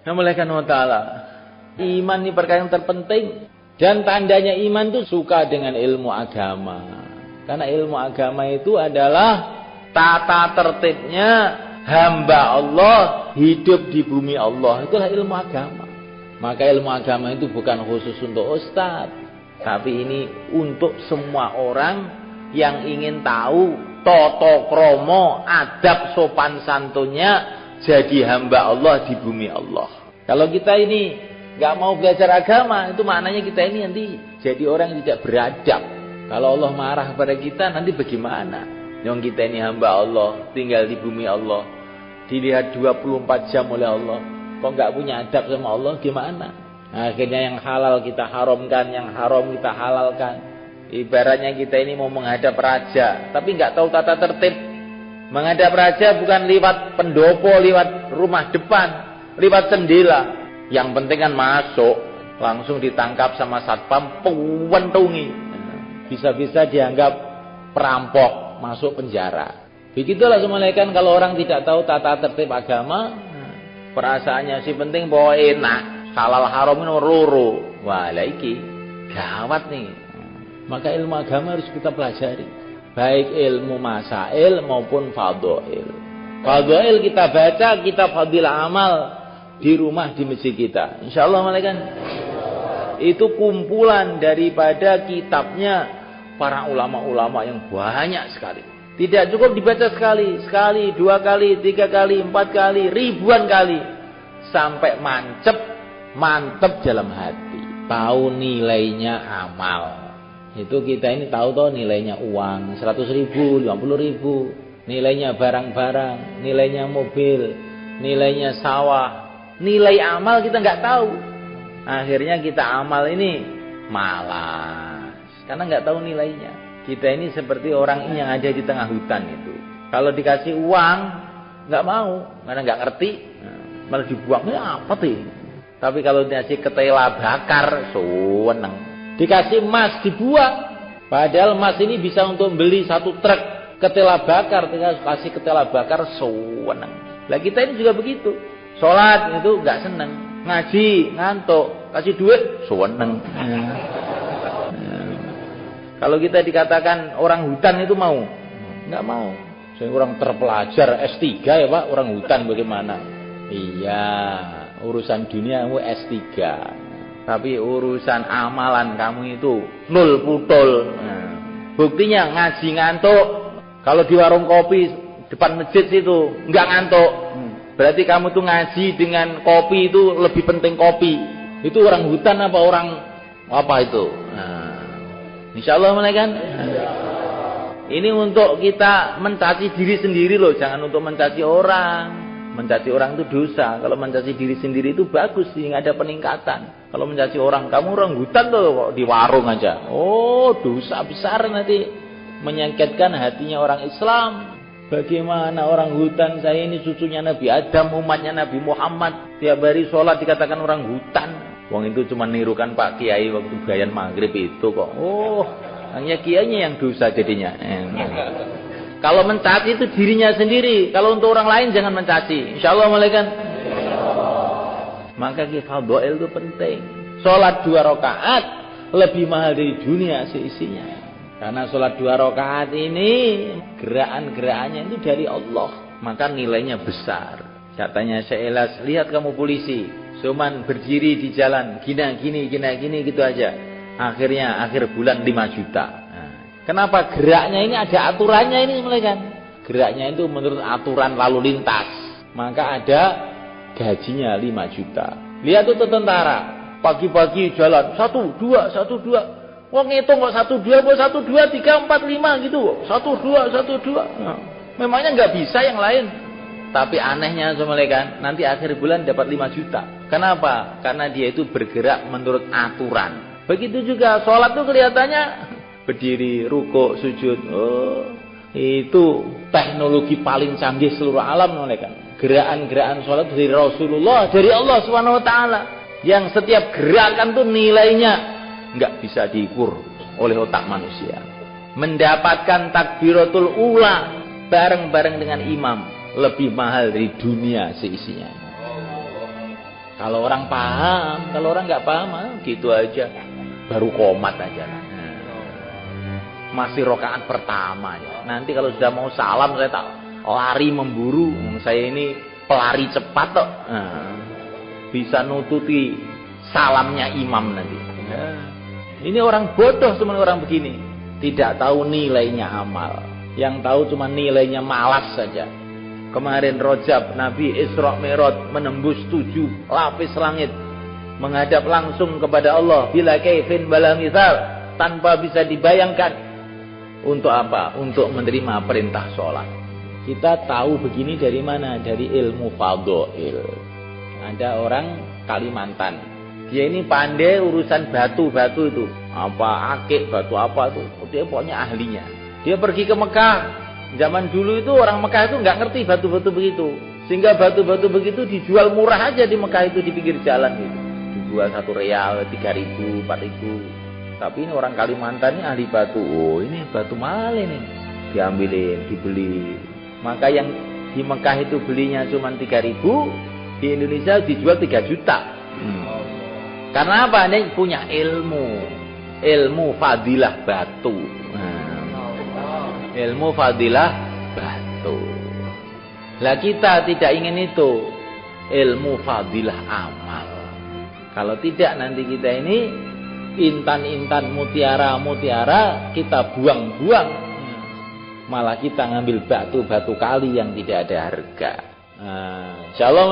Namanya ta'ala. Iman ini perkara yang terpenting. Dan tandanya iman itu suka dengan ilmu agama. Karena ilmu agama itu adalah tata tertibnya hamba Allah hidup di bumi Allah. Itulah ilmu agama. Maka ilmu agama itu bukan khusus untuk ustadz, tapi ini untuk semua orang yang ingin tahu tata krama, adab sopan santunnya jadi hamba Allah di bumi Allah. Kalau kita ini nggak mau belajar agama, itu maknanya kita ini nanti jadi orang yang tidak beradab. Kalau Allah marah pada kita, nanti bagaimana? Yang kita ini hamba Allah, tinggal di bumi Allah, dilihat 24 jam oleh Allah. Kok nggak punya adab sama Allah, gimana? Akhirnya yang halal kita haramkan, yang haram kita halalkan. Ibaratnya kita ini mau menghadap raja, tapi nggak tahu tata tertib. Menghadap raja bukan lewat pendopo, lewat rumah depan, lewat jendela. Yang penting kan masuk, langsung ditangkap sama satpam, pentungi. Bisa-bisa dianggap perampok, masuk penjara. Begitulah semuanya kan kalau orang tidak tahu tata tertib agama, perasaannya sih penting bahwa enak, halal haram itu loro. Wah, lagi gawat nih. Maka ilmu agama harus kita pelajari, baik ilmu masail maupun fadhail. Fadhail kita baca, kita fadilah amal di rumah, di masjid kita. Insyaallah malaikat. Itu kumpulan daripada kitabnya para ulama-ulama yang banyak sekali. Tidak cukup dibaca sekali, dua kali, tiga kali, empat kali, ribuan kali. Sampai mantep dalam hati. Tahu nilainya amal. Itu kita ini tahu toh nilainya uang 100.000, 50.000. Nilainya barang-barang, nilainya mobil, nilainya sawah. Nilai amal kita nggak tahu. Akhirnya kita amal ini malas karena nggak tahu nilainya. Kita ini seperti orang yang ada di tengah hutan itu. Kalau dikasih uang nggak mau karena nggak ngerti, malah dibuangnya apa tuh. Tapi kalau dikasih ketela bakar, seneng. Dikasih emas dibuang, padahal emas ini bisa untuk beli 1 truk ketela bakar. Dikasih ketela bakar, seneng. Lah kita ini juga begitu. Sholat itu nggak seneng, ngaji ngantuk, kasih duit seneng. Kalau kita dikatakan orang hutan itu mau, nggak mau. Saya orang terpelajar S3 ya Pak, orang hutan bagaimana? Iya, urusan dunia kamu S3, tapi urusan amalan kamu itu nol putul. Buktinya ngaji ngantuk, kalau di warung kopi depan masjid situ nggak ngantuk. Berarti kamu tuh ngaji dengan kopi itu lebih penting kopi. Itu orang hutan apa orang apa itu? Insyaallah malaikat. Ini untuk kita mencaci diri sendiri loh, jangan untuk mencaci orang. Mencaci orang itu dosa. Kalau mencaci diri sendiri itu bagus sih, ada peningkatan. Kalau mencaci orang, kamu orang hutan loh kok di warung aja. Oh, dosa besar nanti, menyakitkan hatinya orang Islam. Bagaimana orang hutan, saya ini cucunya Nabi Adam, umatnya Nabi Muhammad. Tiap hari sholat dikatakan orang hutan. Wong itu cuma nirukan Pak Kiai waktu bayan maghrib itu kok. Oh, hanya kiainya yang dosa jadinya. Kalau mencaci itu dirinya sendiri. Kalau untuk orang lain jangan mencaci. Insyaallah malaikat. Maka fadhail itu penting. Sholat 2 rakaat lebih mahal dari dunia seisinya. Karena sholat 2 rakaat ini gerakan-gerakannya itu dari Allah, maka nilainya besar. Katanya Syailas, lihat kamu polisi, cuman berdiri di jalan, gini gitu aja. Akhirnya akhir bulan 5 juta. Nah, kenapa? Geraknya ini ada aturannya ini malaikat. Geraknya itu menurut aturan lalu lintas, maka ada gajinya 5 juta. Lihat tuh tentara, pagi-pagi jalan 1, 2. Wong ngitung kok 1, 2, 1, 2, 3, 4, 5 gitu. 1, 2. Nah, memangnya nggak bisa yang lain. Tapi anehnya malaikat, nanti akhir bulan dapat 5 juta. Kenapa? Karena dia itu bergerak menurut aturan. Begitu juga sholat tuh kelihatannya berdiri, rukuk, sujud. Oh, itu teknologi paling canggih seluruh alam malaikat. Gerakan-gerakan sholat dari Rasulullah, dari Allah SWT. Yang setiap gerakan tuh nilainya nggak bisa diukur oleh otak manusia. Mendapatkan takbiratul ula bareng-bareng dengan imam lebih mahal dari dunia seisinya. Kalau orang paham, kalau orang nggak paham, gitu aja. Baru komat aja lah. Masih rokaat pertama ya. Nanti kalau sudah mau salam saya tak lari memburu. Saya ini pelari cepat kok. Bisa nututi salamnya imam nanti. Ini orang bodoh cuma orang begini. Tidak tahu nilainya amal. Yang tahu cuma nilainya malas saja. Kemarin Rajab Nabi Isra Mi'raj menembus 7 lapis langit, menghadap langsung kepada Allah bila kaifin bala misal, tanpa bisa dibayangkan. Untuk apa? Untuk menerima perintah sholat. Kita tahu begini dari mana? Dari ilmu fadhail. Ada orang Kalimantan, dia ini pandai urusan batu-batu itu, apa akik, batu apa itu, dia pokoknya ahlinya. Dia pergi ke Mekah. Zaman dulu itu orang Mekah itu nggak ngerti batu-batu begitu, sehingga batu-batu begitu dijual murah aja di Mekah itu, di pinggir jalan gitu. Dijual 1 real, 3.000, 4.000. Tapi ini orang Kalimantan ini ahli batu. Oh ini batu mahal ini, diambilin, dibeli. Maka yang di Mekah itu belinya cuma 3.000, di Indonesia dijual 3 juta. Karena apa? Ini punya ilmu fadilah batu. Ilmu fadilah batu. Lah kita tidak ingin itu, ilmu fadilah amal. Kalau tidak nanti kita ini intan-intan, mutiara-mutiara kita buang-buang. Malah kita ngambil batu-batu kali yang tidak ada harga. Insyaallah,